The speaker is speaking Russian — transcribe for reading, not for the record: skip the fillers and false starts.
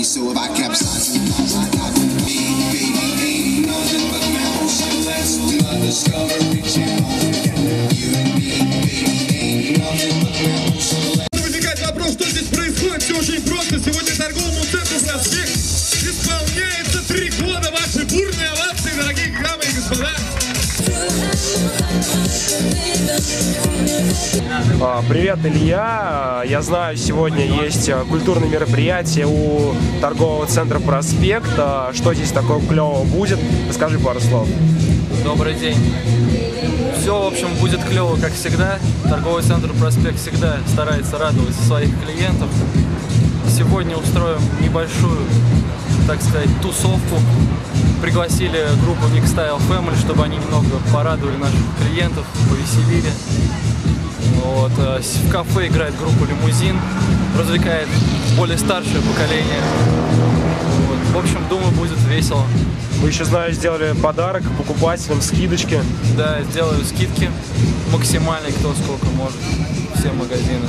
So if I capsize in cause I got baby, ain't nothing but mammals. So let's do a Discovery Channel. You and me, baby, ain't nothing but mammals. So let's... Возникает вопрос, что здесь происходит. Все очень просто. Сегодня торговому центру «Проспект» исполняется 3 года. Ваши бурные овации, дорогие дамы и господа. Привет, Илья. Я знаю, сегодня есть культурное мероприятие у торгового центра «Проспект». Что здесь такого клевого будет? Расскажи пару слов. Добрый день. Все, в общем, будет клево, как всегда. Торговый центр «Проспект» всегда старается радовать своих клиентов. Сегодня устроим небольшую, так сказать, тусовку. Пригласили группу Nick Style Family, чтобы они немного порадовали наших клиентов, повеселили. Вот. В кафе играет группа «Лимузин», развлекает более старшее поколение. Вот. В общем, думаю, будет весело. Вы еще, знаю, сделали подарок покупателям, скидочки. Да, сделаю скидки максимальные, кто сколько может. Все магазины.